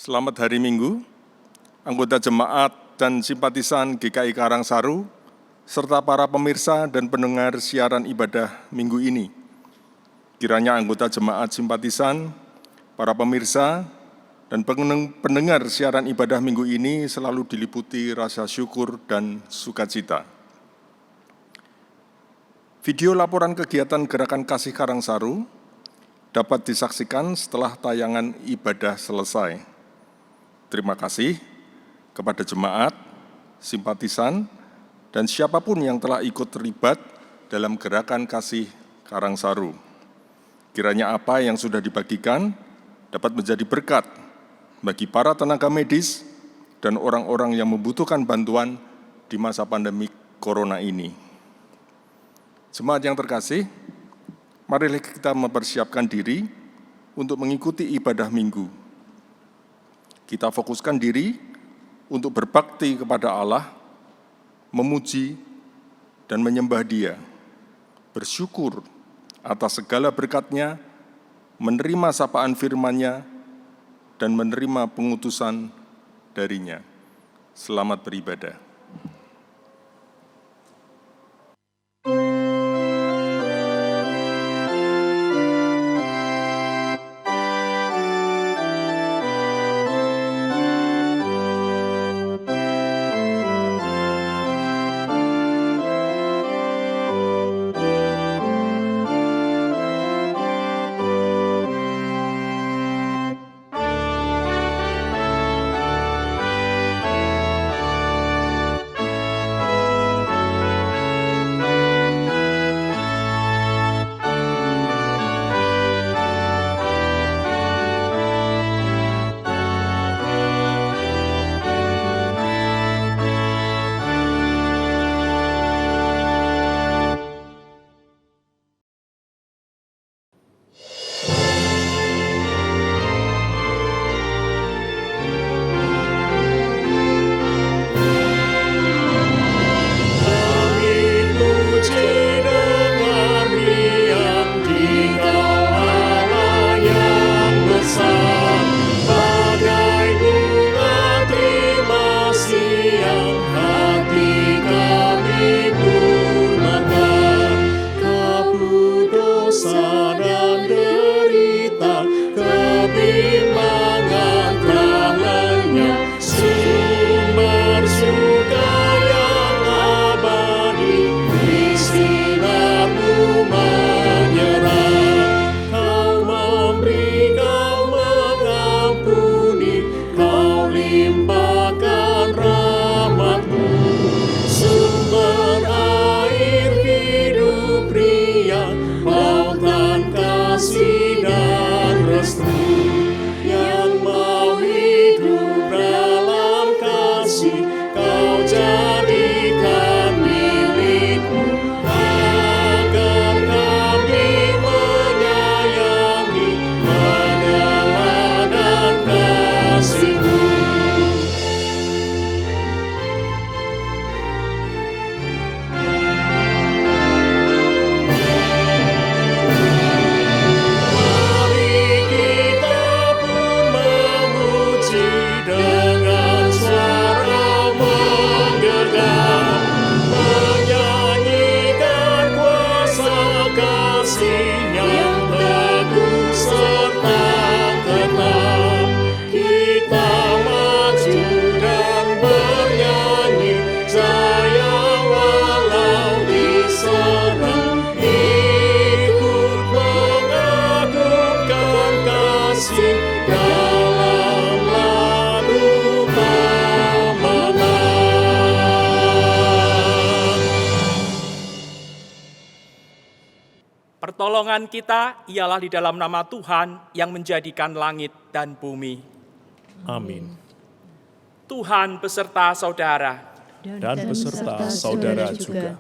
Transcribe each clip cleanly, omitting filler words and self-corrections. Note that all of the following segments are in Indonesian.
Selamat hari Minggu, anggota jemaat dan simpatisan GKI Karangsaru, serta para pemirsa dan pendengar siaran ibadah minggu ini. Kiranya anggota jemaat simpatisan, para pemirsa, dan pendengar siaran ibadah minggu ini selalu diliputi rasa syukur dan sukacita. Video laporan kegiatan Gerakan Kasih Karangsaru dapat disaksikan setelah tayangan ibadah selesai. Terima kasih kepada jemaat, simpatisan, dan siapapun yang telah ikut terlibat dalam Gerakan Kasih Karangsaru. Kiranya apa yang sudah dibagikan dapat menjadi berkat bagi para tenaga medis dan orang-orang yang membutuhkan bantuan di masa pandemi corona ini. Jemaat yang terkasih, marilah kita mempersiapkan diri untuk mengikuti ibadah minggu. Kita fokuskan diri untuk berbakti kepada Allah, memuji dan menyembah Dia, bersyukur atas segala berkat-Nya, menerima sapaan firman-Nya, dan menerima pengutusan dari-Nya. Selamat beribadah. Pertolongan kita ialah di dalam nama Tuhan yang menjadikan langit dan bumi. Amin. Tuhan beserta saudara. Dan beserta saudara juga.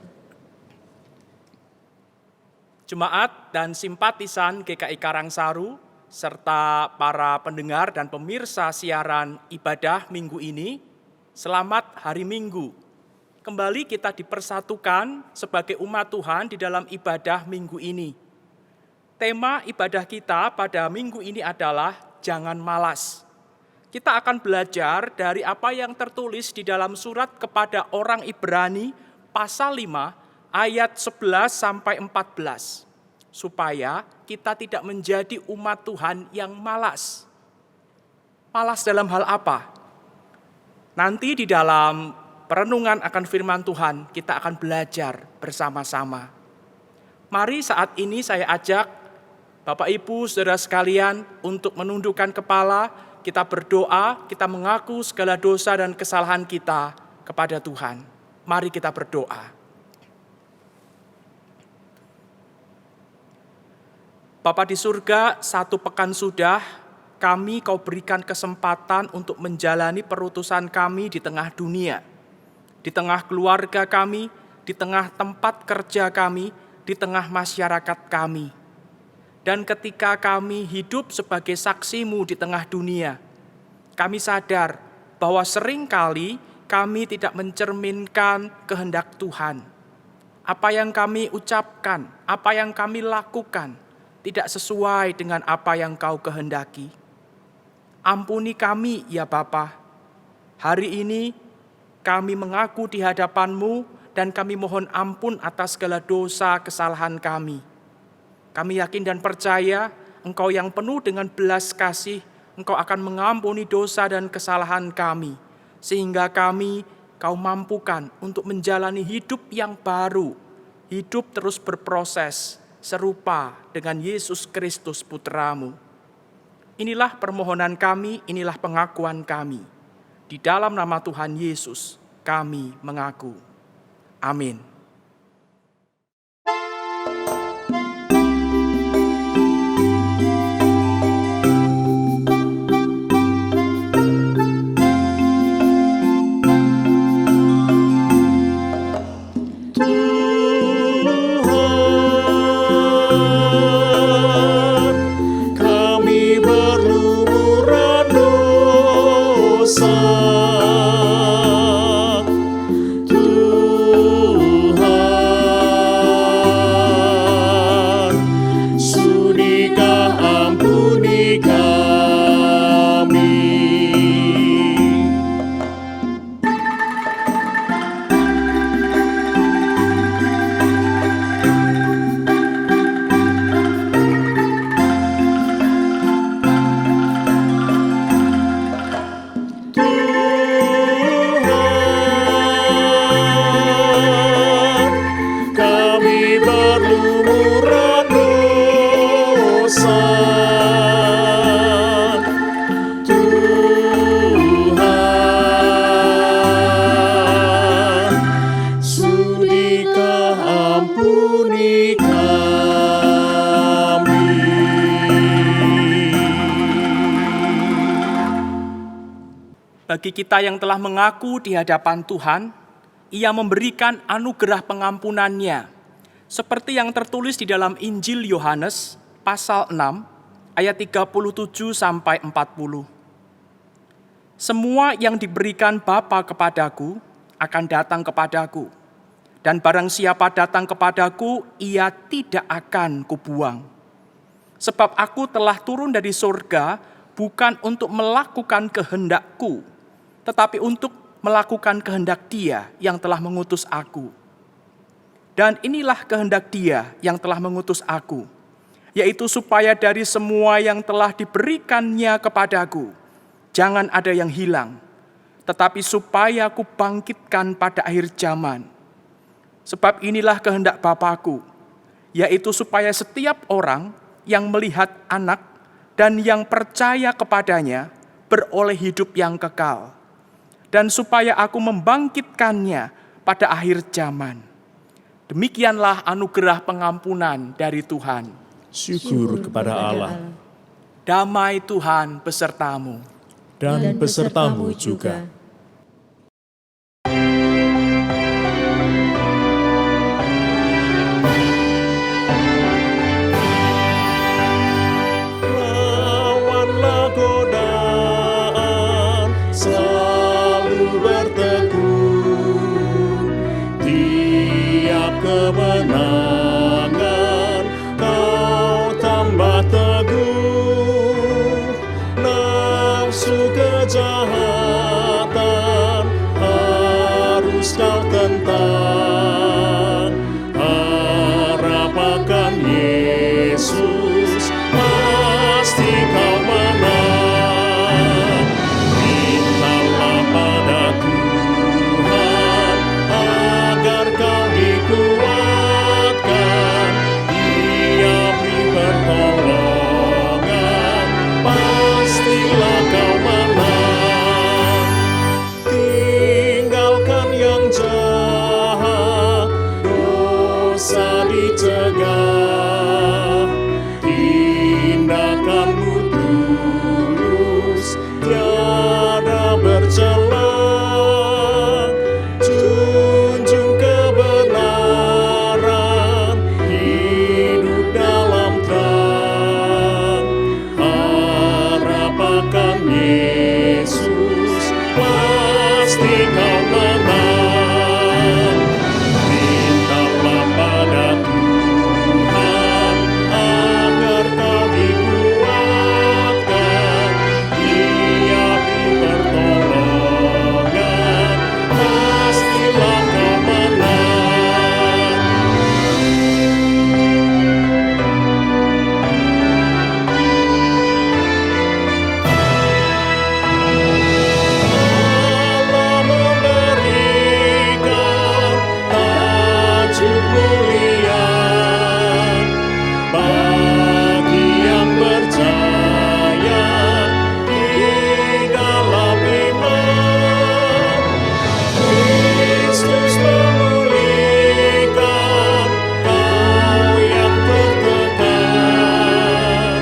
Jemaat dan simpatisan GKI Karangsaru, serta para pendengar dan pemirsa siaran ibadah minggu ini, selamat hari Minggu. Kembali kita dipersatukan sebagai umat Tuhan di dalam ibadah minggu ini. Tema ibadah kita pada minggu ini adalah jangan malas. Kita akan belajar dari apa yang tertulis di dalam surat kepada orang Ibrani pasal 5 ayat 11 sampai 14. Supaya kita tidak menjadi umat Tuhan yang malas. Malas dalam hal apa? Nanti di dalam perenungan akan firman Tuhan kita akan belajar bersama-sama. Mari saat ini saya ajak Bapak Ibu Saudara sekalian untuk menundukkan kepala, kita berdoa, kita mengaku segala dosa dan kesalahan kita kepada Tuhan. Mari kita berdoa. Bapa di surga, 1 pekan sudah kami Kau berikan kesempatan untuk menjalani perutusan kami di tengah dunia, di tengah keluarga kami, di tengah tempat kerja kami, di tengah masyarakat kami. Dan ketika kami hidup sebagai saksi-Mu di tengah dunia, kami sadar bahwa seringkali kami tidak mencerminkan kehendak Tuhan. Apa yang kami ucapkan, apa yang kami lakukan, tidak sesuai dengan apa yang Kau kehendaki. Ampuni kami ya Bapa. Hari ini kami mengaku di hadapan-Mu dan kami mohon ampun atas segala dosa kesalahan kami. Kami yakin dan percaya Engkau yang penuh dengan belas kasih, Engkau akan mengampuni dosa dan kesalahan kami, sehingga kami Kau mampukan untuk menjalani hidup yang baru, hidup terus berproses, serupa dengan Yesus Kristus Putra-Mu. Inilah permohonan kami, inilah pengakuan kami. Di dalam nama Tuhan Yesus, kami mengaku. Amin. Bagi kita yang telah mengaku di hadapan Tuhan, Ia memberikan anugerah pengampunannya, seperti yang tertulis di dalam Injil Yohanes pasal 6 ayat 37 sampai 40. Semua yang diberikan Bapa kepadaku akan datang kepadaku, dan barang siapa datang kepadaku, Ia tidak akan kubuang. Sebab aku telah turun dari surga bukan untuk melakukan kehendakku, tetapi untuk melakukan kehendak Dia yang telah mengutus aku. Dan inilah kehendak Dia yang telah mengutus aku, yaitu supaya dari semua yang telah diberikannya kepadaku, jangan ada yang hilang, tetapi supaya aku bangkitkan pada akhir zaman. Sebab inilah kehendak Bapa-Ku, yaitu supaya setiap orang yang melihat Anak dan yang percaya kepadanya beroleh hidup yang kekal. Dan supaya aku membangkitkannya pada akhir zaman. Demikianlah anugerah pengampunan dari Tuhan. Syukur kepada Allah. Damai Tuhan besertamu. Dan besertamu juga. Lawanlah godaan, selalu bertekun. Tiap kemenangan kau tambah teguh. Nafsu megah, tindakanmu tulus, tiada bercela. Junjung kebenaran, hidup dalam terang. Harap akan Yesus, pasti kau menang. Mintalah pada Tuhan agar kau dikuatkan. Dia beri pertolongan, pastilah kau menang. Allah memberikan tajuk mulia bagi yang percaya di dalam iman. Kristus memulihkan kau yang tertekan.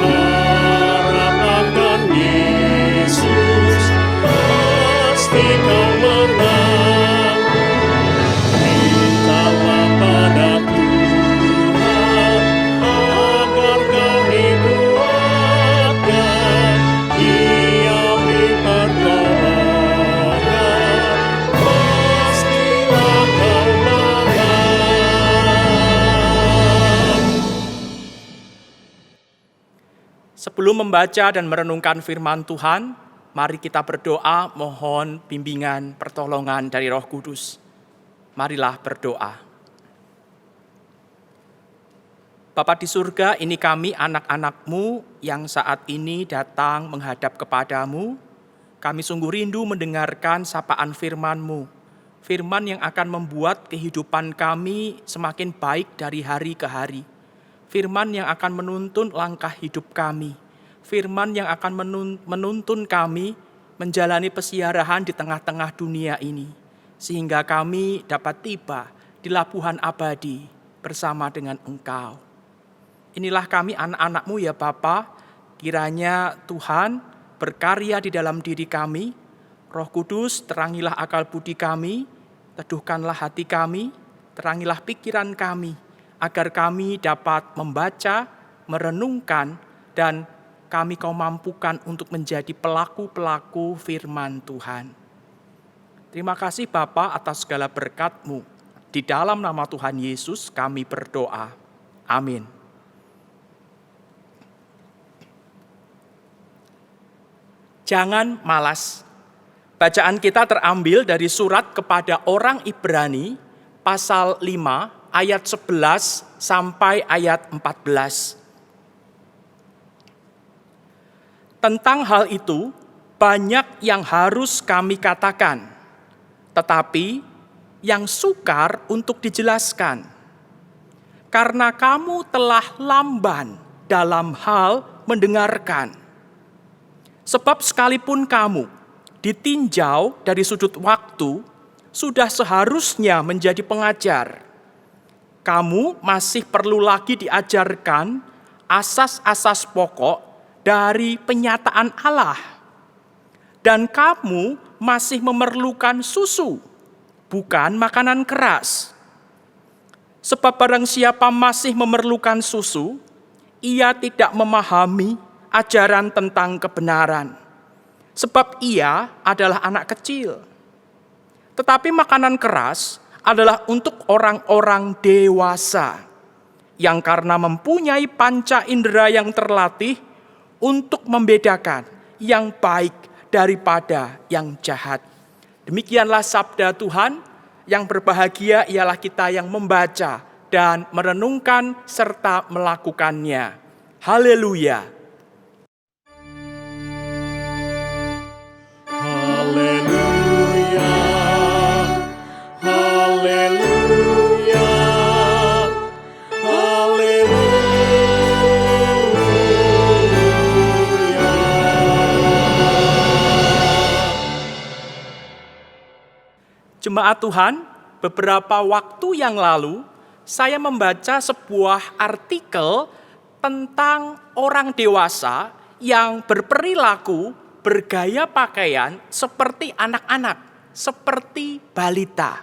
Harap akan Yesus, pasti kau menang. Mintalah pada Tuhan agar kau dikuatkan. Dia beri pertolongan, pastilah kau menang. Sebelum membaca dan merenungkan firman Tuhan, mari kita berdoa mohon bimbingan pertolongan dari Roh Kudus. Marilah berdoa. Bapa di surga, ini kami anak-anak-Mu yang saat ini datang menghadap kepadamu. Kami sungguh rindu mendengarkan sapaan firman-Mu. Firman yang akan membuat kehidupan kami semakin baik dari hari ke hari. Firman yang akan menuntun langkah hidup kami. Firman yang akan menuntun kami menjalani pesiarahan di tengah-tengah dunia ini. Sehingga kami dapat tiba di labuhan abadi bersama dengan Engkau. Inilah kami anak-anak-Mu ya Bapa. Kiranya Tuhan berkarya di dalam diri kami. Roh Kudus, terangilah akal budi kami, teduhkanlah hati kami, terangilah pikiran kami, agar kami dapat membaca, merenungkan, dan kami Kau mampukan untuk menjadi pelaku-pelaku firman Tuhan. Terima kasih Bapa atas segala berkat-Mu. Di dalam nama Tuhan Yesus kami berdoa. Amin. Jangan malas. Bacaan kita terambil dari surat kepada orang Ibrani, pasal 5, ayat 11 sampai ayat 14. Tentang hal itu, banyak yang harus kami katakan, tetapi yang sukar untuk dijelaskan. Karena kamu telah lamban dalam hal mendengarkan. Sebab sekalipun kamu ditinjau dari sudut waktu, sudah seharusnya menjadi pengajar. Kamu masih perlu lagi diajarkan asas-asas pokok dari penyataan Allah. Dan kamu masih memerlukan susu, bukan makanan keras. Sebab barang siapa masih memerlukan susu, ia tidak memahami ajaran tentang kebenaran. Sebab ia adalah anak kecil. Tetapi makanan keras adalah untuk orang-orang dewasa, yang karena mempunyai panca indera yang terlatih untuk membedakan yang baik daripada yang jahat. Demikianlah sabda Tuhan. Yang berbahagia ialah kita yang membaca dan merenungkan serta melakukannya. Haleluya. Haleluya, haleluya, haleluya. Jemaat Tuhan, beberapa waktu yang lalu saya membaca sebuah artikel tentang orang dewasa yang berperilaku, bergaya pakaian seperti anak-anak, seperti balita.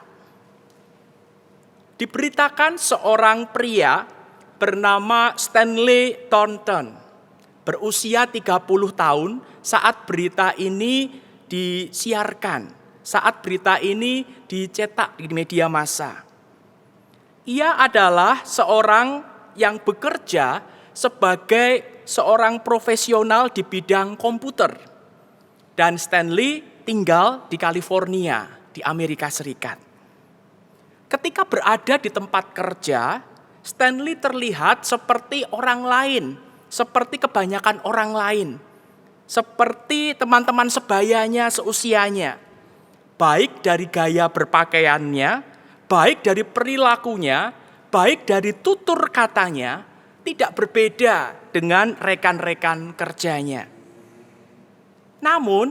Diberitakan seorang pria bernama Stanley Thornton, berusia 30 tahun saat berita ini disiarkan, saat berita ini dicetak di media massa. Ia adalah seorang yang bekerja sebagai seorang profesional di bidang komputer. Dan Stanley tinggal di California, di Amerika Serikat. Ketika berada di tempat kerja, Stanley terlihat seperti orang lain, seperti kebanyakan orang lain, seperti teman-teman sebayanya, seusianya. Baik dari gaya berpakaiannya, baik dari perilakunya, baik dari tutur katanya, tidak berbeda dengan rekan-rekan kerjanya. Namun,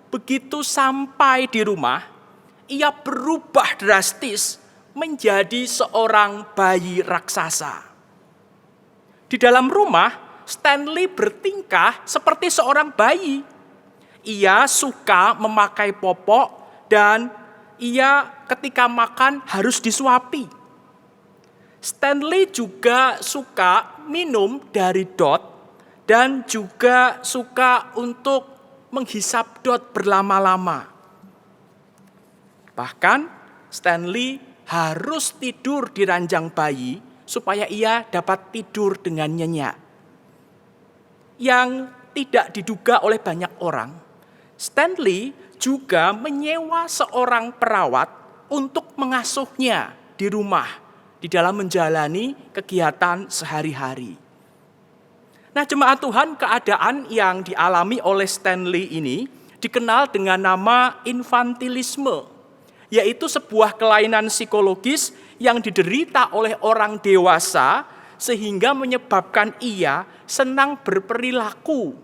begitu sampai di rumah, ia berubah drastis menjadi seorang bayi raksasa. Di dalam rumah, Stanley bertingkah seperti seorang bayi. Ia suka memakai popok dan ia ketika makan harus disuapi. Stanley juga suka minum dari dot dan juga suka untuk menghisap dot berlama-lama. Bahkan Stanley harus tidur di ranjang bayi supaya ia dapat tidur dengan nyenyak. Yang tidak diduga oleh banyak orang, Stanley juga menyewa seorang perawat untuk mengasuhnya di rumah di dalam menjalani kegiatan sehari-hari. Nah, jemaat Tuhan, keadaan yang dialami oleh Stanley ini dikenal dengan nama infantilisme, yaitu sebuah kelainan psikologis yang diderita oleh orang dewasa sehingga menyebabkan ia senang berperilaku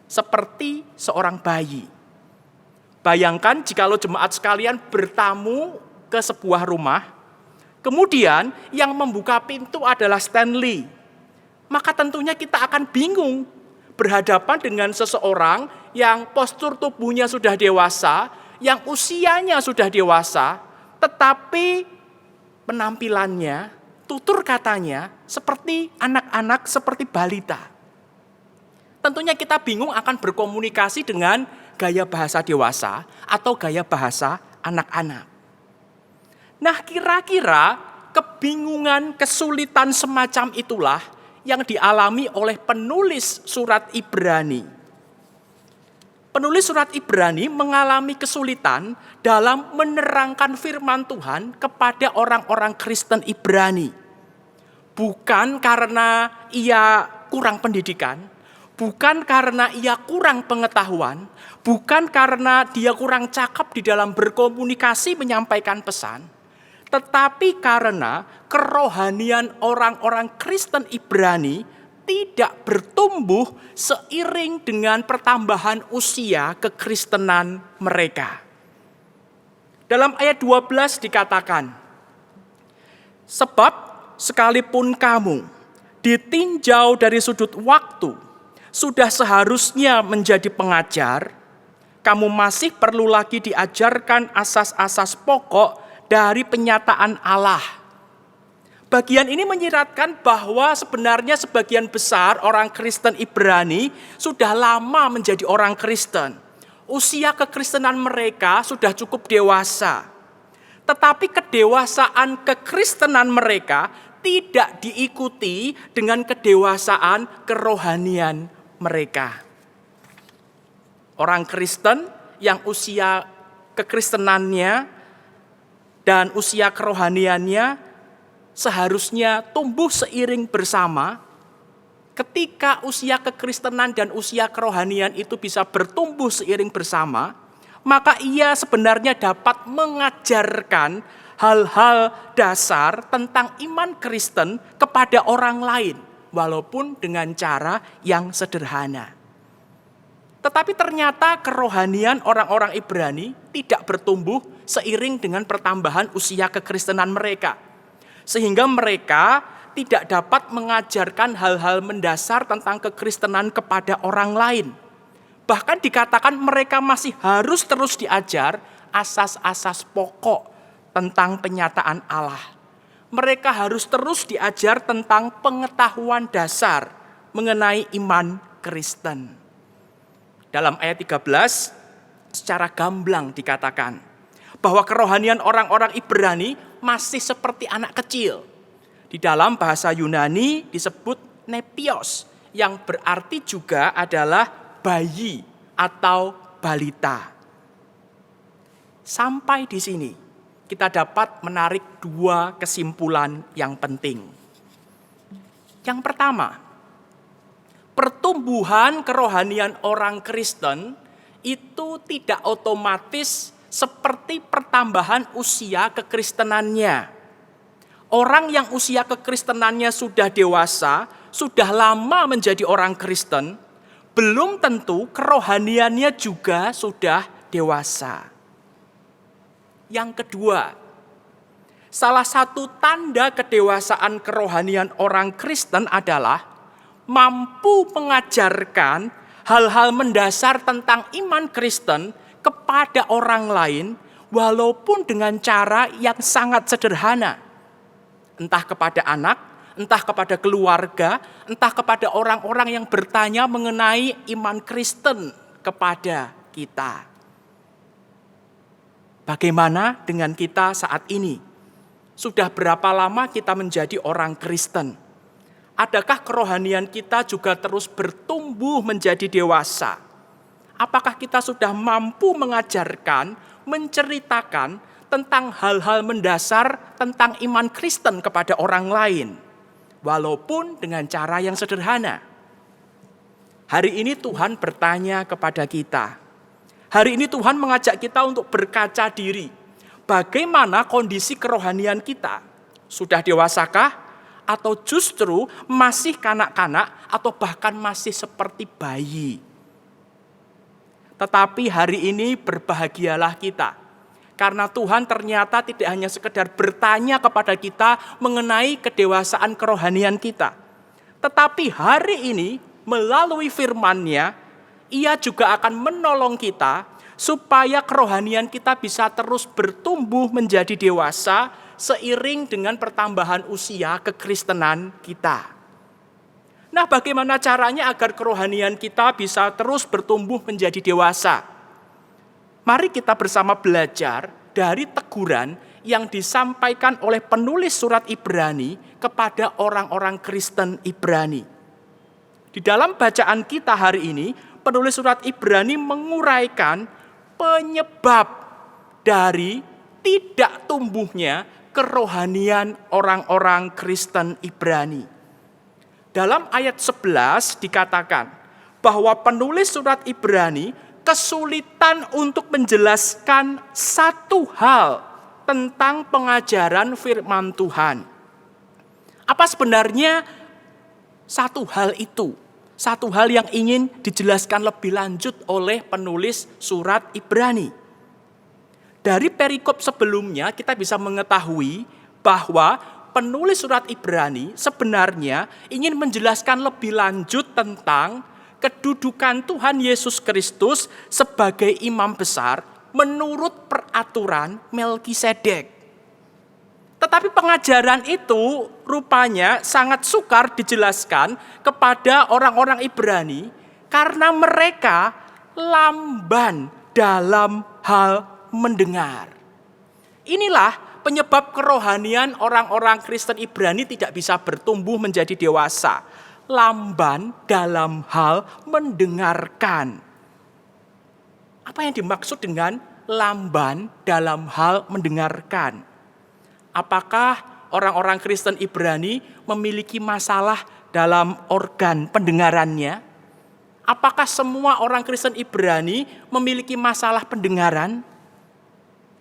seperti seorang bayi. Bayangkan jikalau jemaat sekalian bertamu ke sebuah rumah, kemudian yang membuka pintu adalah Stanley. Maka tentunya kita akan bingung berhadapan dengan seseorang yang postur tubuhnya sudah dewasa, yang usianya sudah dewasa, tetapi penampilannya, tutur katanya seperti anak-anak, seperti balita. Tentunya kita bingung akan berkomunikasi dengan gaya bahasa dewasa atau gaya bahasa anak-anak. Nah, kira-kira kebingungan, kesulitan semacam itulah yang dialami oleh penulis surat Ibrani. Penulis surat Ibrani mengalami kesulitan dalam menerangkan firman Tuhan kepada orang-orang Kristen Ibrani. Bukan karena ia kurang pendidikan, bukan karena ia kurang pengetahuan, bukan karena dia kurang cakap di dalam berkomunikasi menyampaikan pesan, tetapi karena kerohanian orang-orang Kristen Ibrani tidak bertumbuh seiring dengan pertambahan usia kekristenan mereka. Dalam ayat 12 dikatakan, sebab sekalipun kamu ditinjau dari sudut waktu, sudah seharusnya menjadi pengajar, kamu masih perlu lagi diajarkan asas-asas pokok dari penyataan Allah. Bagian ini menyiratkan bahwa sebenarnya sebagian besar orang Kristen Ibrani sudah lama menjadi orang Kristen. Usia kekristenan mereka sudah cukup dewasa. Tetapi kedewasaan kekristenan mereka tidak diikuti dengan kedewasaan kerohanian mereka. Orang Kristen yang usia kekristenannya dan usia kerohaniannya seharusnya tumbuh seiring bersama. Ketika usia kekristenan dan usia kerohanian itu bisa bertumbuh seiring bersama, maka ia sebenarnya dapat mengajarkan hal-hal dasar tentang iman Kristen kepada orang lain, walaupun dengan cara yang sederhana. Tetapi ternyata kerohanian orang-orang Ibrani tidak bertumbuh seiring dengan pertambahan usia kekristenan mereka. sehingga mereka tidak dapat mengajarkan hal-hal mendasar tentang kekristenan kepada orang lain. Bahkan dikatakan mereka masih harus terus diajar asas-asas pokok tentang penyataan Allah. Mereka harus terus diajar tentang pengetahuan dasar mengenai iman Kristen. Dalam ayat 13, secara gamblang dikatakan bahwa kerohanian orang-orang Ibrani masih seperti anak kecil. Di dalam bahasa Yunani disebut nepios, yang berarti juga adalah bayi atau balita. Sampai di sini kita dapat menarik dua kesimpulan yang penting. Yang pertama, pertumbuhan kerohanian orang Kristen itu tidak otomatis seperti pertambahan usia kekristenannya. Orang yang usia kekristenannya sudah dewasa, sudah lama menjadi orang Kristen, belum tentu kerohaniannya juga sudah dewasa. Yang kedua, salah satu tanda kedewasaan kerohanian orang Kristen adalah mampu mengajarkan hal-hal mendasar tentang iman Kristen kepada orang lain, walaupun dengan cara yang sangat sederhana. Entah kepada anak, entah kepada keluarga, entah kepada orang-orang yang bertanya mengenai iman Kristen kepada kita. Bagaimana dengan kita saat ini? Sudah berapa lama kita menjadi orang Kristen? Adakah kerohanian kita juga terus bertumbuh menjadi dewasa? Apakah kita sudah mampu mengajarkan, menceritakan tentang hal-hal mendasar tentang iman Kristen kepada orang lain? Walaupun dengan cara yang sederhana. Hari ini Tuhan bertanya kepada kita. Hari ini Tuhan mengajak kita untuk berkaca diri. Bagaimana kondisi kerohanian kita? Sudah dewasakah? Atau justru masih kanak-kanak? Atau bahkan masih seperti bayi? Tetapi hari ini berbahagialah kita. Karena Tuhan ternyata tidak hanya sekedar bertanya kepada kita mengenai kedewasaan kerohanian kita. Tetapi hari ini melalui firman-Nya, Ia juga akan menolong kita supaya kerohanian kita bisa terus bertumbuh menjadi dewasa seiring dengan pertambahan usia kekristenan kita. Nah, bagaimana caranya agar kerohanian kita bisa terus bertumbuh menjadi dewasa? Mari kita bersama belajar dari teguran yang disampaikan oleh penulis surat Ibrani kepada orang-orang Kristen Ibrani. Di dalam bacaan kita hari ini, penulis surat Ibrani menguraikan penyebab dari tidak tumbuhnya kerohanian orang-orang Kristen Ibrani. Dalam ayat 11 dikatakan bahwa penulis surat Ibrani kesulitan untuk menjelaskan satu hal tentang pengajaran firman Tuhan. Apa sebenarnya satu hal itu? Satu hal yang ingin dijelaskan lebih lanjut oleh penulis surat Ibrani. Dari perikop sebelumnya kita bisa mengetahui bahwa penulis surat Ibrani sebenarnya ingin menjelaskan lebih lanjut tentang kedudukan Tuhan Yesus Kristus sebagai imam besar menurut peraturan Melkisedek. Tetapi pengajaran itu rupanya sangat sukar dijelaskan kepada orang-orang Ibrani karena mereka lamban dalam hal mendengar. Inilah penyebab kerohanian orang-orang Kristen Ibrani tidak bisa bertumbuh menjadi dewasa. Lamban dalam hal mendengarkan. Apa yang dimaksud dengan lamban dalam hal mendengarkan? Apakah orang-orang Kristen Ibrani memiliki masalah dalam organ pendengarannya? Apakah semua orang Kristen Ibrani memiliki masalah pendengaran?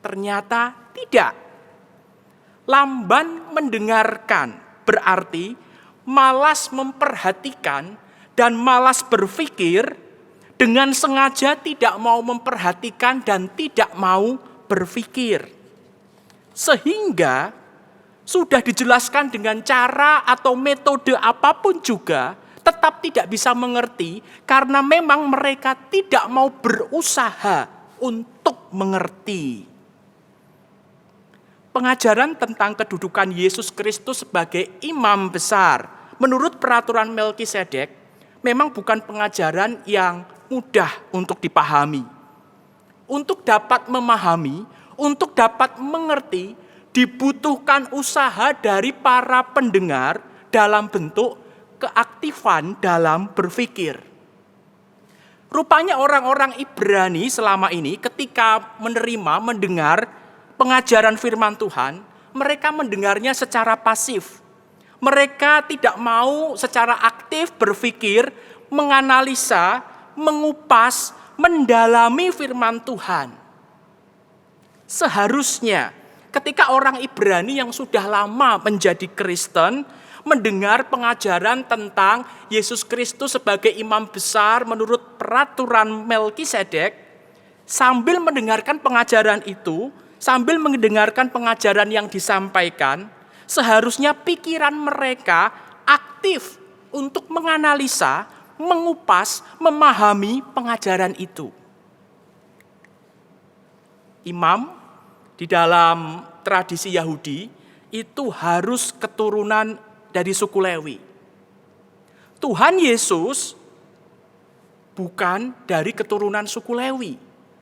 Ternyata tidak. Lamban mendengarkan berarti malas memperhatikan dan malas berpikir, dengan sengaja tidak mau memperhatikan dan tidak mau berpikir. Sehingga sudah dijelaskan dengan cara atau metode apapun juga, tetap tidak bisa mengerti karena memang mereka tidak mau berusaha untuk mengerti. Pengajaran tentang kedudukan Yesus Kristus sebagai imam besar menurut peraturan Melkisedek memang bukan pengajaran yang mudah untuk dipahami. Untuk dapat memahami, untuk dapat mengerti, dibutuhkan usaha dari para pendengar dalam bentuk keaktifan dalam berpikir. Rupanya orang-orang Ibrani selama ini ketika mendengar pengajaran firman Tuhan, mereka mendengarnya secara pasif. Mereka tidak mau secara aktif berpikir, menganalisa, mengupas, mendalami firman Tuhan. Seharusnya ketika orang Ibrani yang sudah lama menjadi Kristen mendengar pengajaran tentang Yesus Kristus sebagai imam besar menurut peraturan Melkisedek, sambil mendengarkan pengajaran itu, sambil mendengarkan pengajaran yang disampaikan, seharusnya pikiran mereka aktif untuk menganalisa, mengupas, memahami pengajaran itu. Imam di dalam tradisi Yahudi itu harus keturunan dari suku Lewi. Tuhan Yesus bukan dari keturunan suku Lewi,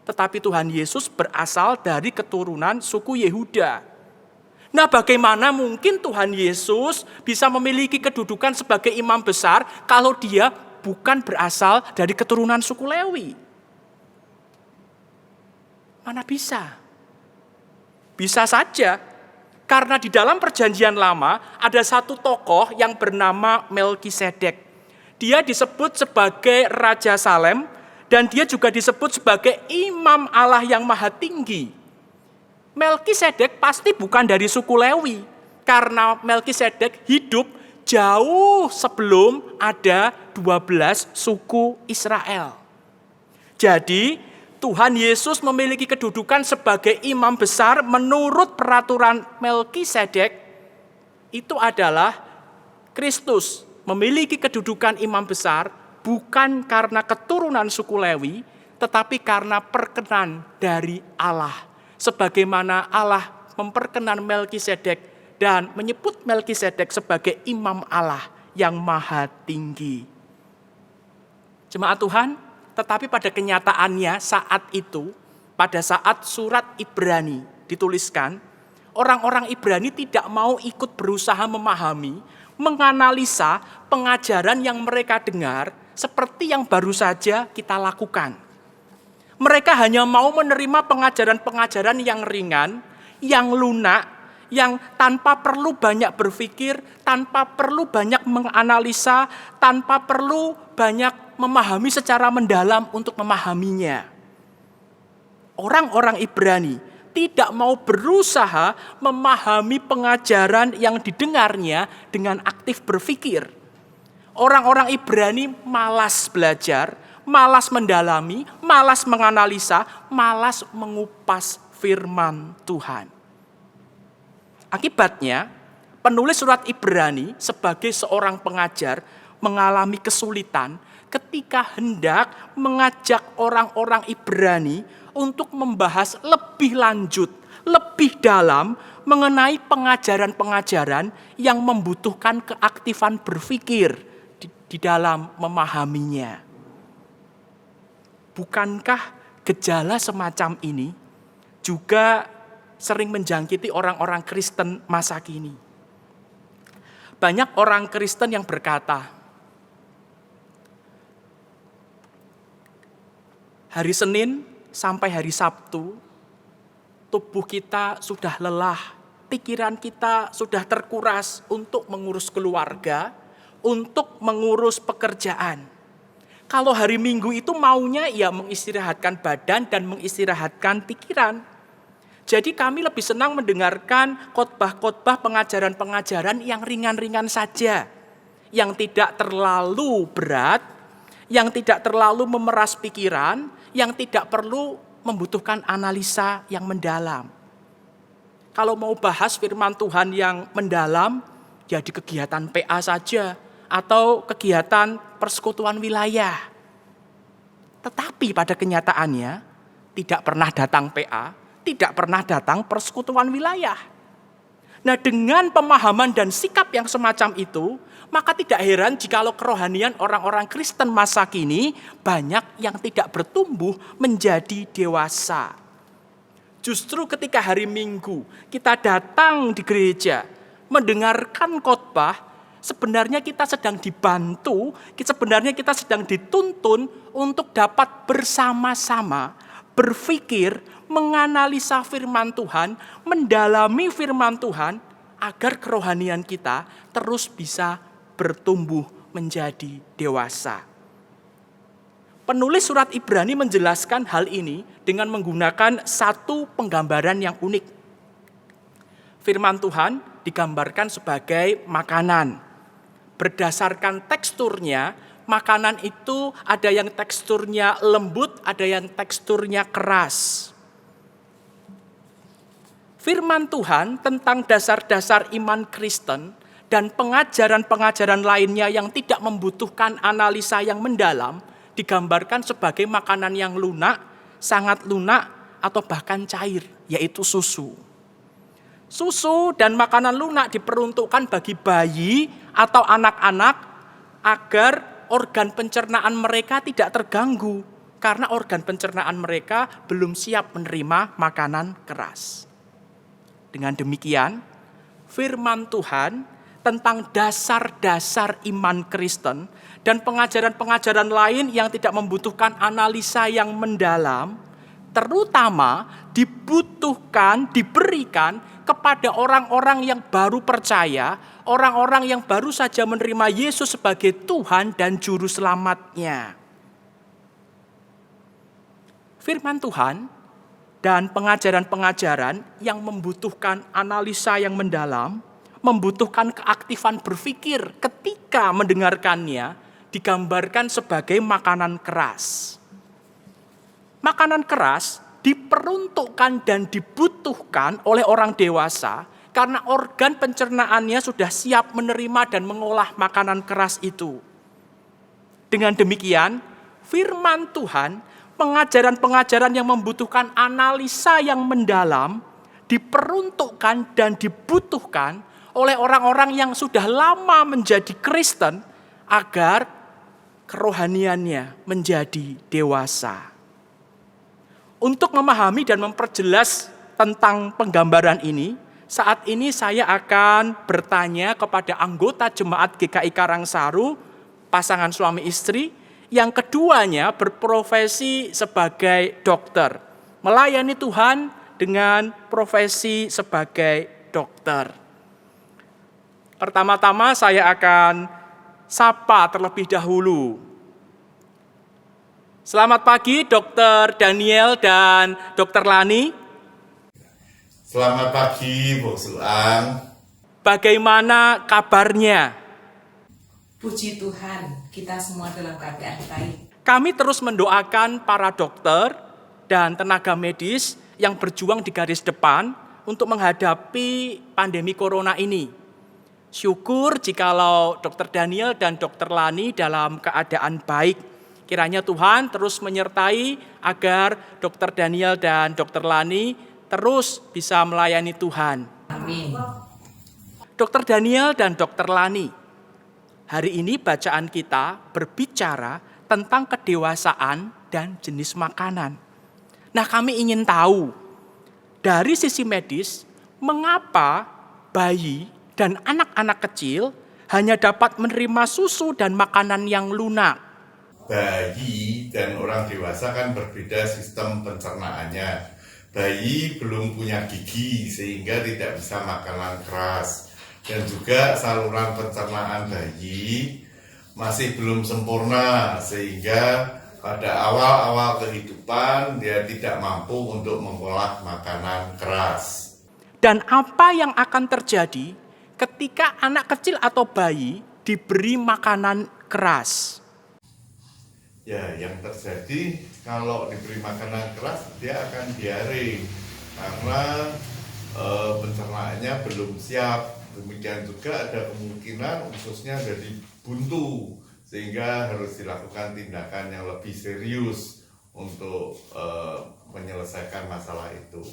tetapi Tuhan Yesus berasal dari keturunan suku Yehuda. Nah, bagaimana mungkin Tuhan Yesus bisa memiliki kedudukan sebagai imam besar kalau dia bukan berasal dari keturunan suku Lewi? Mana bisa? Bisa saja, karena di dalam perjanjian lama ada satu tokoh yang bernama Melkisedek. Dia disebut sebagai Raja Salem dan dia juga disebut sebagai Imam Allah yang Maha Tinggi. Melkisedek pasti bukan dari suku Lewi, karena Melkisedek hidup jauh sebelum ada 12 suku Israel. Jadi Tuhan Yesus memiliki kedudukan sebagai imam besar menurut peraturan Melkisedek. Itu adalah Kristus memiliki kedudukan imam besar bukan karena keturunan suku Lewi, tetapi karena perkenan dari Allah. Sebagaimana Allah memperkenan Melkisedek dan menyebut Melkisedek sebagai imam Allah yang Maha Tinggi. Jemaat Tuhan, tetapi pada kenyataannya saat itu, pada saat surat Ibrani dituliskan, orang-orang Ibrani tidak mau ikut berusaha memahami, menganalisa pengajaran yang mereka dengar seperti yang baru saja kita lakukan. Mereka hanya mau menerima pengajaran-pengajaran yang ringan, yang lunak, yang tanpa perlu banyak berpikir, tanpa perlu banyak menganalisa, tanpa perlu banyak memahami secara mendalam untuk memahaminya. Orang-orang Ibrani tidak mau berusaha memahami pengajaran yang didengarnya dengan aktif berpikir. Orang-orang Ibrani malas belajar, malas mendalami, malas menganalisa, malas mengupas firman Tuhan. Akibatnya, penulis surat Ibrani sebagai seorang pengajar mengalami kesulitan ketika hendak mengajak orang-orang Ibrani untuk membahas lebih lanjut, lebih dalam mengenai pengajaran-pengajaran yang membutuhkan keaktifan berpikir di dalam memahaminya. Bukankah gejala semacam ini juga sering menjangkiti orang-orang Kristen masa kini? Banyak orang Kristen yang berkata, hari Senin sampai hari Sabtu, tubuh kita sudah lelah, pikiran kita sudah terkuras untuk mengurus keluarga, untuk mengurus pekerjaan. Kalau hari Minggu itu maunya ya mengistirahatkan badan dan mengistirahatkan pikiran. Jadi kami lebih senang mendengarkan khotbah-khotbah pengajaran-pengajaran yang ringan-ringan saja, yang tidak terlalu berat, yang tidak terlalu memeras pikiran, yang tidak perlu membutuhkan analisa yang mendalam. kalau mau bahas firman Tuhan yang mendalam, ya di kegiatan PA saja atau kegiatan persekutuan wilayah. Tetapi pada kenyataannya tidak pernah datang PA, tidak pernah datang persekutuan wilayah. Nah, dengan pemahaman dan sikap yang semacam itu, maka tidak heran jikalau kerohanian orang-orang Kristen masa kini banyak yang tidak bertumbuh menjadi dewasa. Justru ketika hari Minggu kita datang di gereja, mendengarkan khotbah, sebenarnya kita sedang dibantu, sebenarnya kita sedang dituntun untuk dapat bersama-sama berpikir, menganalisa firman Tuhan, mendalami firman Tuhan, agar kerohanian kita terus bisa bertumbuh menjadi dewasa. Penulis surat Ibrani menjelaskan hal ini dengan menggunakan satu penggambaran yang unik. Firman Tuhan digambarkan sebagai makanan. Berdasarkan teksturnya, makanan itu ada yang teksturnya lembut, ada yang teksturnya keras. Firman Tuhan tentang dasar-dasar iman Kristen dan pengajaran-pengajaran lainnya yang tidak membutuhkan analisa yang mendalam digambarkan sebagai makanan yang lunak, sangat lunak, atau bahkan cair, yaitu susu. Susu dan makanan lunak diperuntukkan bagi bayi atau anak-anak agar organ pencernaan mereka tidak terganggu karena organ pencernaan mereka belum siap menerima makanan keras. Dengan demikian, firman Tuhan tentang dasar-dasar iman Kristen dan pengajaran-pengajaran lain yang tidak membutuhkan analisa yang mendalam, terutama diberikan kepada orang-orang yang baru percaya, orang-orang yang baru saja menerima Yesus sebagai Tuhan dan Juru Selamatnya. Firman Tuhan dan pengajaran-pengajaran yang membutuhkan analisa yang mendalam, membutuhkan keaktifan berpikir ketika mendengarkannya, digambarkan sebagai makanan keras. Makanan keras diperuntukkan dan dibutuhkan oleh orang dewasa karena organ pencernaannya sudah siap menerima dan mengolah makanan keras itu. Dengan demikian, firman Tuhan, pengajaran-pengajaran yang membutuhkan analisa yang mendalam diperuntukkan dan dibutuhkan oleh orang-orang yang sudah lama menjadi Kristen agar kerohaniannya menjadi dewasa. Untuk memahami dan memperjelas tentang penggambaran ini, saat ini saya akan bertanya kepada anggota jemaat GKI Karangsaru, pasangan suami istri, yang keduanya berprofesi sebagai dokter, melayani Tuhan dengan profesi sebagai dokter. Pertama-tama saya akan sapa terlebih dahulu. Selamat pagi Dr. Daniel dan Dr. Lani. Selamat pagi Bu Suang. Bagaimana kabarnya? Puji Tuhan, kita semua dalam keadaan baik. Kami terus mendoakan para dokter dan tenaga medis yang berjuang di garis depan untuk menghadapi pandemi corona ini. Syukur jikalau Dr. Daniel dan Dr. Lani dalam keadaan baik. Kiranya Tuhan terus menyertai agar Dr. Daniel dan Dr. Lani terus bisa melayani Tuhan. Amin. Dr. Daniel dan Dr. Lani, hari ini bacaan kita berbicara tentang kedewasaan dan jenis makanan. Nah, kami ingin tahu dari sisi medis, mengapa bayi dan anak-anak kecil hanya dapat menerima susu dan makanan yang lunak? Bayi dan orang dewasa kan berbeda sistem pencernaannya. Bayi belum punya gigi sehingga tidak bisa makanan keras. Dan juga saluran pencernaan bayi masih belum sempurna sehingga pada awal-awal kehidupan dia tidak mampu untuk mengolah makanan keras. Dan apa yang akan terjadi ketika anak kecil atau bayi diberi makanan keras? Ya, yang terjadi kalau diberi makanan keras dia akan diare karena pencernaannya belum siap. Demikian juga ada kemungkinan ususnya jadi buntu, sehingga harus dilakukan tindakan yang lebih serius untuk menyelesaikan masalah itu.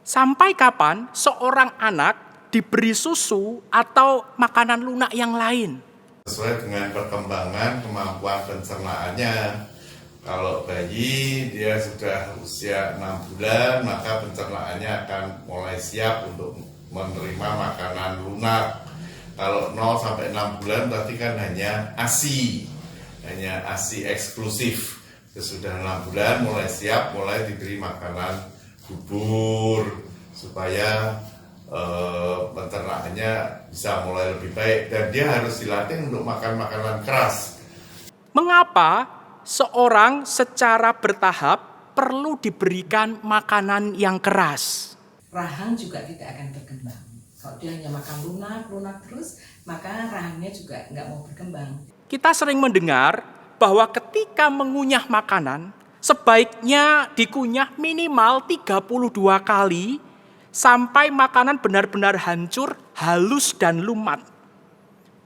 Sampai kapan seorang anak diberi susu atau makanan lunak yang lain? Sesuai dengan perkembangan kemampuan pencernaannya. Kalau bayi dia sudah usia 6 bulan, maka pencernaannya akan mulai siap untuk menerima makanan lunak. Kalau 0 sampai 6 bulan berarti kan hanya ASI eksklusif. Sesudah 6 bulan mulai siap, mulai diberi makanan bubur supaya pencernaannya bisa mulai lebih baik, dan dia harus dilatih untuk makan makanan keras. Mengapa seorang secara bertahap perlu diberikan makanan yang keras? Rahang juga tidak akan berkembang. Kalau dia hanya makan lunak terus, maka rahangnya juga nggak mau berkembang. Kita sering mendengar bahwa ketika mengunyah makanan, sebaiknya dikunyah minimal 32 kali sampai makanan benar-benar hancur, halus, dan lumat.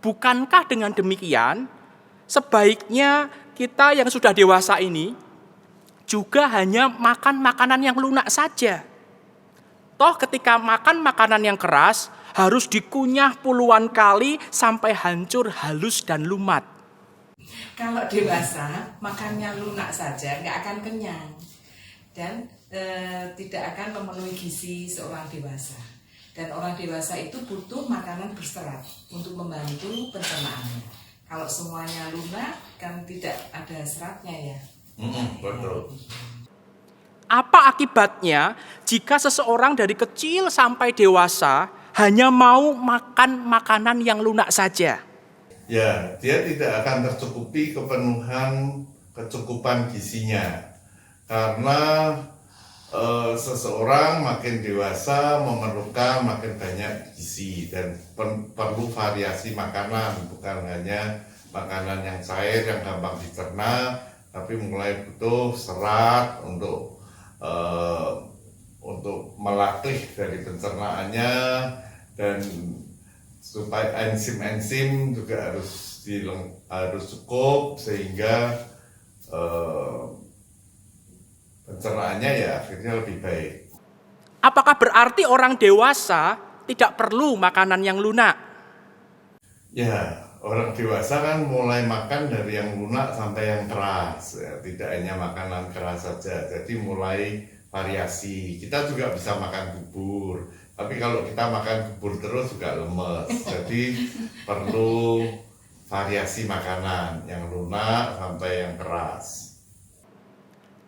Bukankah dengan demikian, sebaiknya kita yang sudah dewasa ini juga hanya makan makanan yang lunak saja? Toh ketika makan makanan yang keras, harus dikunyah puluhan kali sampai hancur, halus, dan lumat. Kalau dewasa, makannya lunak saja nggak akan kenyang. Dan tidak akan memenuhi gizi seorang dewasa. Dan orang dewasa itu butuh makanan berserat untuk membantu pencernaannya. Kalau semuanya lunak, kan tidak ada seratnya ya. Betul. Apa akibatnya jika seseorang dari kecil sampai dewasa hanya mau makan makanan yang lunak saja? Ya, dia tidak akan tercukupi kecukupan gizinya. Karena seseorang makin dewasa memerlukan makin banyak gizi dan perlu variasi makanan, bukan hanya makanan yang cair yang gampang dicerna, tapi mulai butuh serat untuk melatih dari pencernaannya, dan supaya enzim-enzim juga harus cukup sehingga pencernaannya ya akhirnya lebih baik. Apakah berarti orang dewasa tidak perlu makanan yang lunak? Ya, orang dewasa kan mulai makan dari yang lunak sampai yang keras, ya, tidak hanya makanan keras saja. Jadi mulai variasi. Kita juga bisa makan bubur, tapi kalau kita makan bubur terus juga lemes. Jadi perlu variasi makanan, yang lunak sampai yang keras.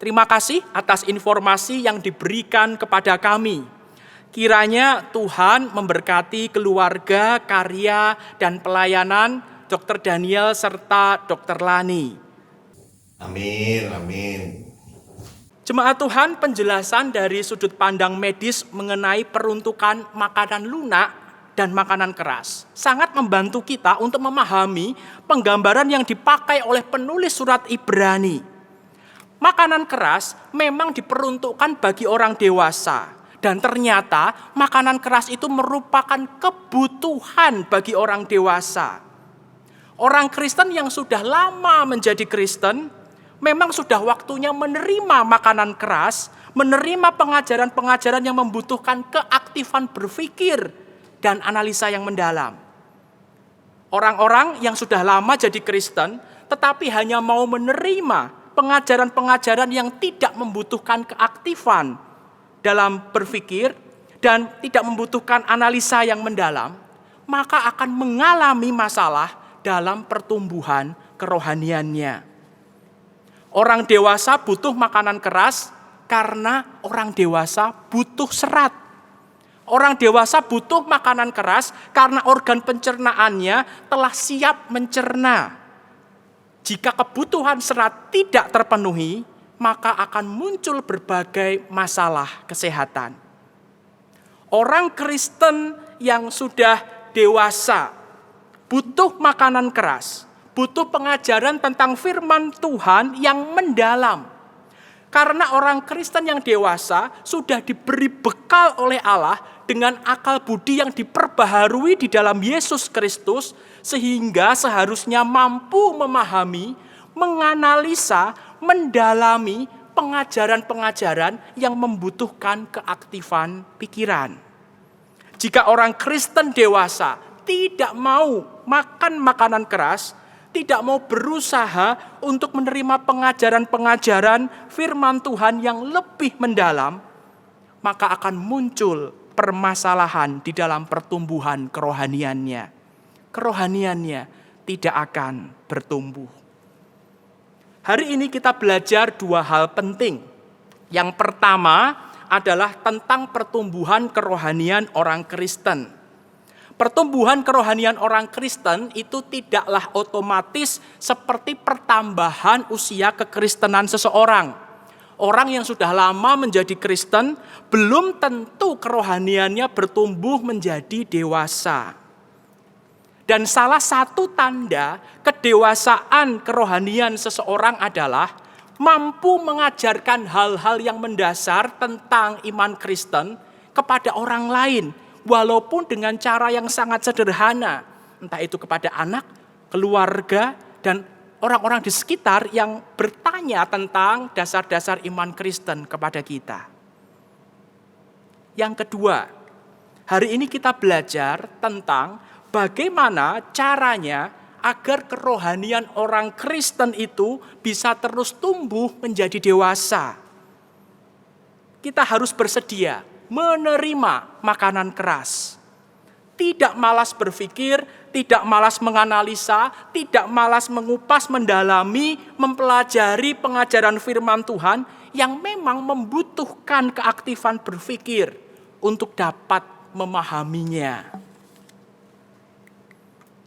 Terima kasih atas informasi yang diberikan kepada kami. Kiranya Tuhan memberkati keluarga, karya, dan pelayanan Dr. Daniel serta Dr. Lani. Amin, amin. Jemaat Tuhan, penjelasan dari sudut pandang medis mengenai peruntukan makanan lunak dan makanan keras sangat membantu kita untuk memahami penggambaran yang dipakai oleh penulis surat Ibrani. Makanan keras memang diperuntukkan bagi orang dewasa, dan ternyata makanan keras itu merupakan kebutuhan bagi orang dewasa. Orang Kristen yang sudah lama menjadi Kristen memang sudah waktunya menerima makanan keras, menerima pengajaran-pengajaran yang membutuhkan keaktifan berpikir dan analisa yang mendalam. Orang-orang yang sudah lama jadi Kristen tetapi hanya mau menerima pengajaran-pengajaran yang tidak membutuhkan keaktifan dalam berpikir dan tidak membutuhkan analisa yang mendalam, maka akan mengalami masalah dalam pertumbuhan kerohaniannya. Orang dewasa butuh makanan keras karena orang dewasa butuh serat. Orang dewasa butuh makanan keras karena organ pencernaannya telah siap mencerna. Jika kebutuhan serat tidak terpenuhi, maka akan muncul berbagai masalah kesehatan. Orang Kristen yang sudah dewasa butuh makanan keras, butuh pengajaran tentang firman Tuhan yang mendalam. Karena orang Kristen yang dewasa sudah diberi bekal oleh Allah dengan akal budi yang diperbaharui di dalam Yesus Kristus, sehingga seharusnya mampu memahami, menganalisa, mendalami pengajaran-pengajaran yang membutuhkan keaktifan pikiran. Jika orang Kristen dewasa tidak mau makan makanan keras, tidak mau berusaha untuk menerima pengajaran-pengajaran firman Tuhan yang lebih mendalam, maka akan muncul permasalahan di dalam pertumbuhan kerohaniannya. Kerohaniannya tidak akan bertumbuh. Hari ini kita belajar dua hal penting. Yang pertama adalah tentang pertumbuhan kerohanian orang Kristen. Pertumbuhan kerohanian orang Kristen itu tidaklah otomatis seperti pertambahan usia kekristenan seseorang. Orang yang sudah lama menjadi Kristen belum tentu kerohaniannya bertumbuh menjadi dewasa. Dan salah satu tanda kedewasaan kerohanian seseorang adalah mampu mengajarkan hal-hal yang mendasar tentang iman Kristen kepada orang lain, walaupun dengan cara yang sangat sederhana, entah itu kepada anak, keluarga, dan orang-orang di sekitar yang bertanya tentang dasar-dasar iman Kristen kepada kita. Yang kedua, hari ini kita belajar tentang bagaimana caranya agar kerohanian orang Kristen itu bisa terus tumbuh menjadi dewasa. Kita harus bersedia menerima makanan keras. Tidak malas berpikir, tidak malas menganalisa, tidak malas mengupas, mendalami, mempelajari pengajaran firman Tuhan yang memang membutuhkan keaktifan berpikir untuk dapat memahaminya.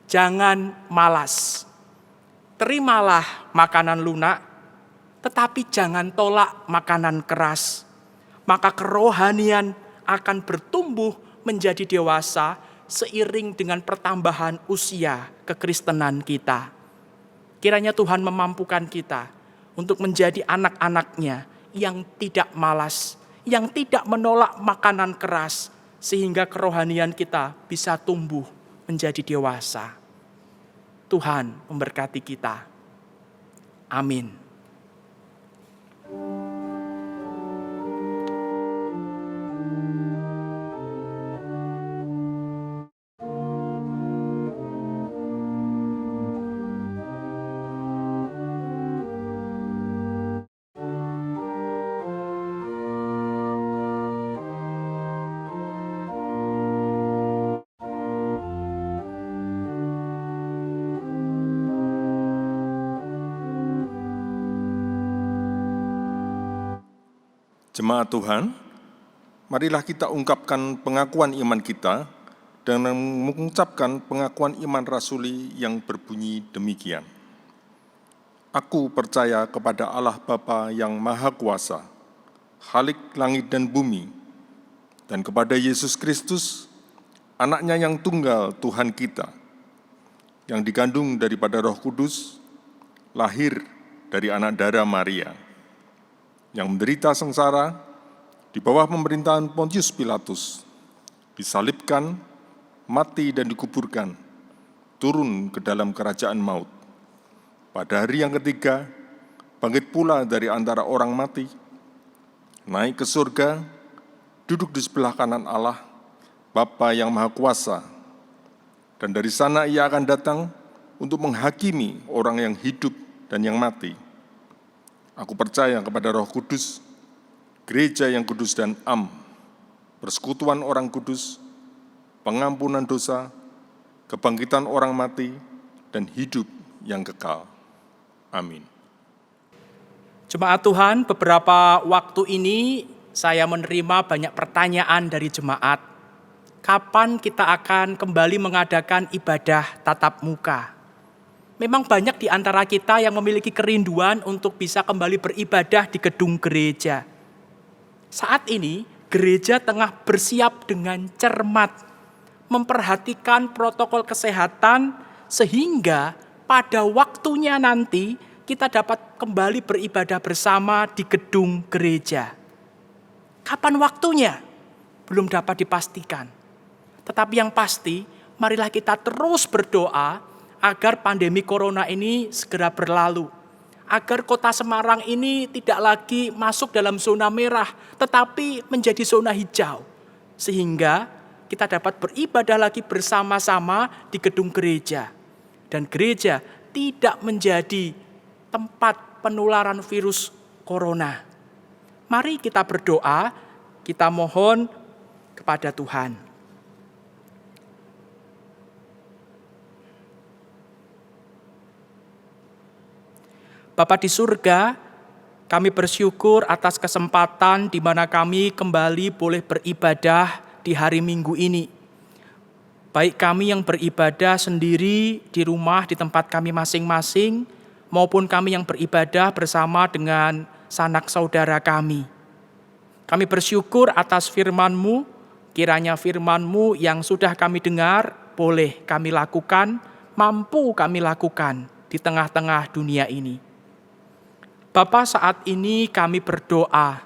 Jangan malas. Terimalah makanan lunak, tetapi jangan tolak makanan keras. Maka kerohanian akan bertumbuh menjadi dewasa seiring dengan pertambahan usia kekristenan kita. Kiranya Tuhan memampukan kita untuk menjadi anak-anaknya yang tidak malas, yang tidak menolak makanan keras, sehingga kerohanian kita bisa tumbuh menjadi dewasa. Tuhan memberkati kita. Amin. Jemaat Tuhan, marilah kita ungkapkan pengakuan iman kita dengan mengucapkan pengakuan iman rasuli yang berbunyi demikian. Aku percaya kepada Allah Bapa yang Maha Kuasa, Khalik langit dan bumi, dan kepada Yesus Kristus, Anaknya yang tunggal Tuhan kita, yang digandung daripada Roh Kudus, lahir dari anak darah Maria, yang menderita sengsara di bawah pemerintahan Pontius Pilatus, disalibkan, mati dan dikuburkan, turun ke dalam kerajaan maut. Pada hari yang ketiga, bangkit pula dari antara orang mati, naik ke surga, duduk di sebelah kanan Allah, Bapa yang Maha Kuasa, dan dari sana Ia akan datang untuk menghakimi orang yang hidup dan yang mati. Aku percaya kepada Roh Kudus, gereja yang kudus dan am, persekutuan orang kudus, pengampunan dosa, kebangkitan orang mati, dan hidup yang kekal. Amin. Jemaat Tuhan, beberapa waktu ini saya menerima banyak pertanyaan dari jemaat. Kapan kita akan kembali mengadakan ibadah tatap muka? Memang banyak di antara kita yang memiliki kerinduan untuk bisa kembali beribadah di gedung gereja. Saat ini, gereja tengah bersiap dengan cermat, memperhatikan protokol kesehatan, sehingga pada waktunya nanti kita dapat kembali beribadah bersama di gedung gereja. Kapan waktunya? belum dapat dipastikan. Tetapi yang pasti, marilah kita terus berdoa agar pandemi corona ini segera berlalu. Agar kota Semarang ini tidak lagi masuk dalam zona merah, tetapi menjadi zona hijau. Sehingga kita dapat beribadah lagi bersama-sama di gedung gereja. Dan gereja tidak menjadi tempat penularan virus corona. Mari kita berdoa, kita mohon kepada Tuhan. Bapa di surga, kami bersyukur atas kesempatan di mana kami kembali boleh beribadah di hari Minggu ini. Baik kami yang beribadah sendiri di rumah di tempat kami masing-masing, maupun kami yang beribadah bersama dengan sanak saudara kami. Kami bersyukur atas firman-Mu, kiranya firman-Mu yang sudah kami dengar boleh kami lakukan, mampu kami lakukan di tengah-tengah dunia ini. Bapa, saat ini kami berdoa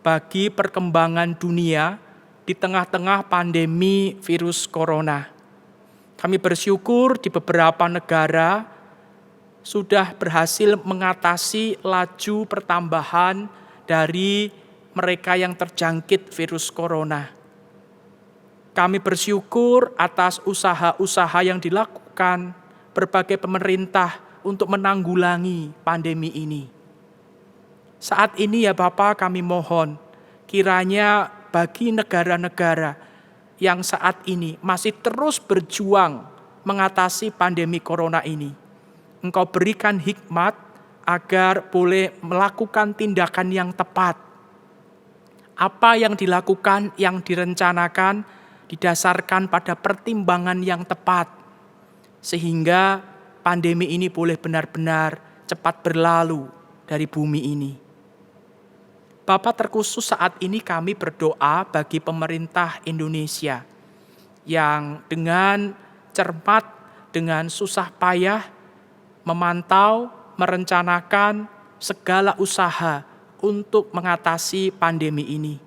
bagi perkembangan dunia di tengah-tengah pandemi virus corona. Kami bersyukur di beberapa negara sudah berhasil mengatasi laju pertambahan dari mereka yang terjangkit virus corona. Kami bersyukur atas usaha-usaha yang dilakukan berbagai pemerintah untuk menanggulangi pandemi ini. Saat ini ya Bapa, kami mohon kiranya bagi negara-negara yang saat ini masih terus berjuang mengatasi pandemi corona ini, Engkau berikan hikmat agar boleh melakukan tindakan yang tepat. Apa yang dilakukan, yang direncanakan didasarkan pada pertimbangan yang tepat, sehingga pandemi ini boleh benar-benar cepat berlalu dari bumi ini. Bapak, terkhusus saat ini kami berdoa bagi pemerintah Indonesia yang dengan cermat, dengan susah payah memantau, merencanakan segala usaha untuk mengatasi pandemi ini.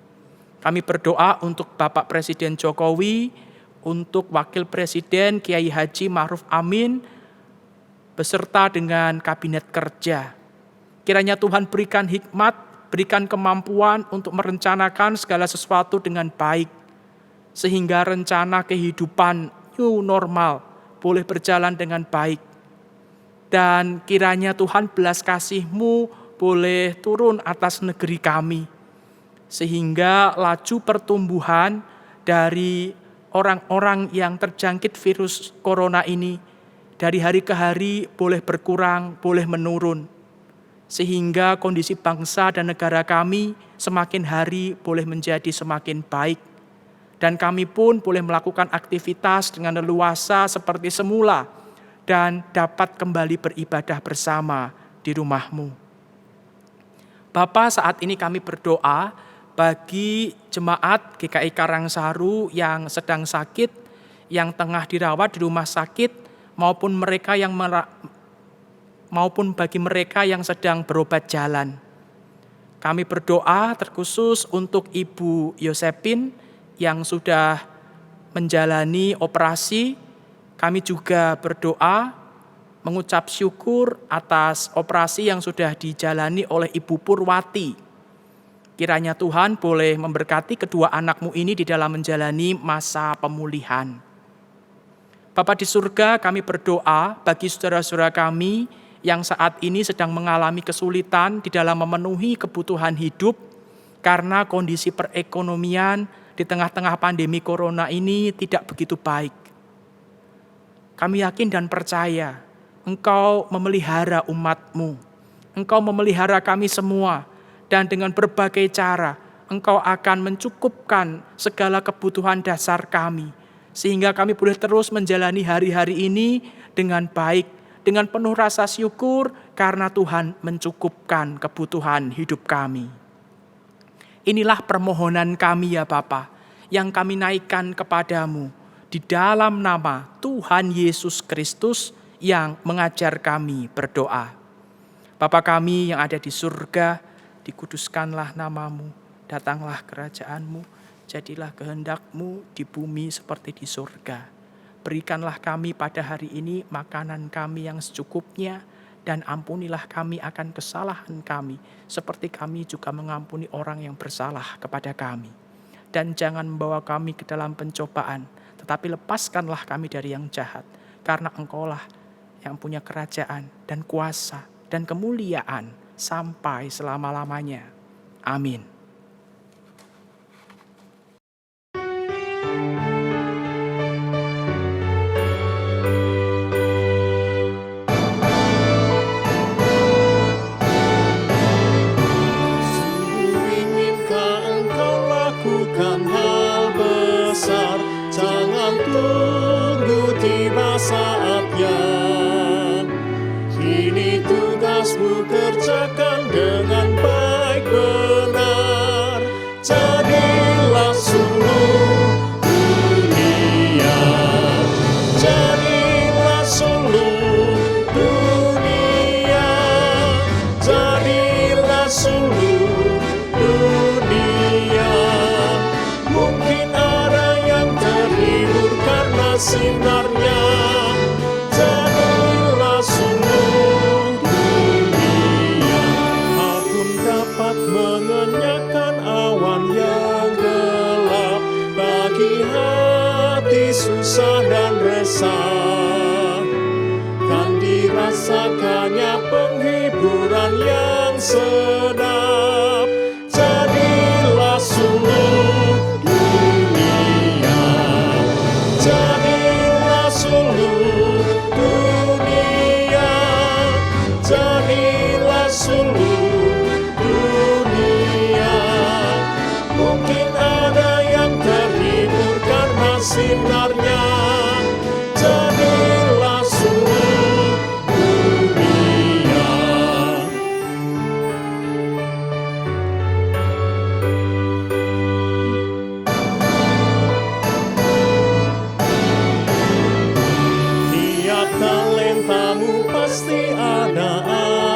Kami berdoa untuk Bapak Presiden Jokowi, untuk Wakil Presiden Kiai Haji Ma'ruf Amin, beserta dengan Kabinet Kerja. Kiranya Tuhan berikan hikmat, berikan kemampuan untuk merencanakan segala sesuatu dengan baik, sehingga rencana kehidupan new normal boleh berjalan dengan baik. Dan kiranya Tuhan belas kasih-Mu boleh turun atas negeri kami, sehingga laju pertumbuhan dari orang-orang yang terjangkit virus corona ini dari hari ke hari boleh berkurang, boleh menurun. Sehingga kondisi bangsa dan negara kami semakin hari boleh menjadi semakin baik. Dan kami pun boleh melakukan aktivitas dengan leluasa seperti semula dan dapat kembali beribadah bersama di rumah-Mu. Bapa, saat ini kami berdoa bagi jemaat GKI Karangsaru yang sedang sakit, yang tengah dirawat di rumah sakit, maupun bagi mereka yang sedang berobat jalan. Kami berdoa terkhusus untuk Ibu Yosepin yang sudah menjalani operasi. Kami juga berdoa mengucap syukur atas operasi yang sudah dijalani oleh Ibu Purwati. Kiranya Tuhan boleh memberkati kedua anak-Mu ini di dalam menjalani masa pemulihan. Bapa di surga, kami berdoa bagi saudara-saudara kami yang saat ini sedang mengalami kesulitan di dalam memenuhi kebutuhan hidup karena kondisi perekonomian di tengah-tengah pandemi corona ini tidak begitu baik. Kami yakin dan percaya Engkau memelihara umat-Mu, Engkau memelihara kami semua, dan dengan berbagai cara Engkau akan mencukupkan segala kebutuhan dasar kami, sehingga kami boleh terus menjalani hari-hari ini dengan baik, dengan penuh rasa syukur karena Tuhan mencukupkan kebutuhan hidup kami. Inilah permohonan kami ya Bapa, yang kami naikkan kepadamu di dalam nama Tuhan Yesus Kristus yang mengajar kami berdoa. Bapa kami yang ada di surga, dikuduskanlah namamu, datanglah kerajaan-Mu, jadilah kehendak-Mu di bumi seperti di surga. Berikanlah kami pada hari ini makanan kami yang secukupnya, dan ampunilah kami akan kesalahan kami, seperti kami juga mengampuni orang yang bersalah kepada kami. Dan jangan membawa kami ke dalam pencobaan, tetapi lepaskanlah kami dari yang jahat, karena Engkaulah yang punya kerajaan dan kuasa dan kemuliaan sampai selama-lamanya. Amin. Inginkah engkau lakukan hal besar? Jangan tunggu tiba saatnya. Kini tugasmu kerjakan dengan baik benar. Jadilah suluh dunia. Jadilah suluh dunia. Jadilah suluh dunia. Mungkin ada yang terhibur karena sinarnya. Jadilah suluh dunia. Aku dapat mengenyahkan awan yang gelap bagi hati susah dan resah. Kan dirasakannya penghiburan yang sedap. Jadilah suluh dunia. Jadilah suluh dunia. Jadilah suluh dunia. Mungkin ada yang terhibur karena sinarnya. Jadilah suluh dunia. Tiap talentamu pasti ada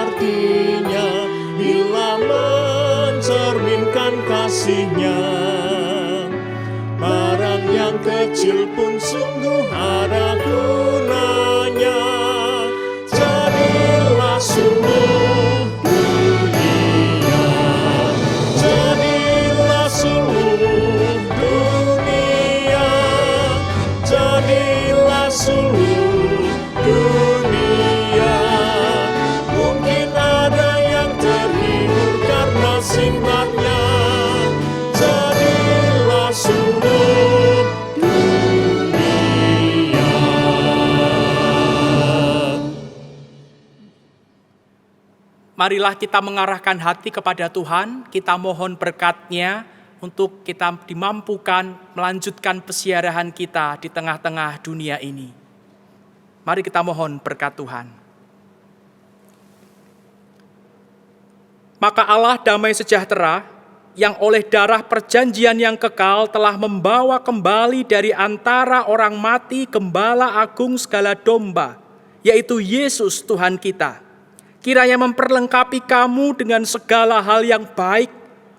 artinya bila mencerminkan kasihnya. Barang yang kecil pun sungguh ada gunanya. Jadilah suluh dunia. Jadilah suluh dunia. Jadilah suluh dunia. Mungkin ada yang terhibur karena sinarnya. Jadilah suluh dunia. Marilah kita mengarahkan hati kepada Tuhan, kita mohon berkat-Nya untuk kita dimampukan melanjutkan pesiarahan kita di tengah-tengah dunia ini. Mari kita mohon berkat Tuhan. Maka Allah damai sejahtera, yang oleh darah perjanjian yang kekal telah membawa kembali dari antara orang mati Gembala Agung segala domba, yaitu Yesus Tuhan kita. Kiranya memperlengkapi kamu dengan segala hal yang baik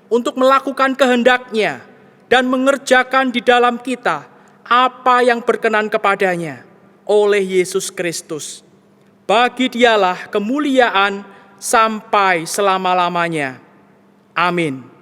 untuk melakukan kehendak-Nya dan mengerjakan di dalam kita apa yang berkenan kepadanya oleh Yesus Kristus. Bagi Dialah kemuliaan sampai selama-lamanya. Amin.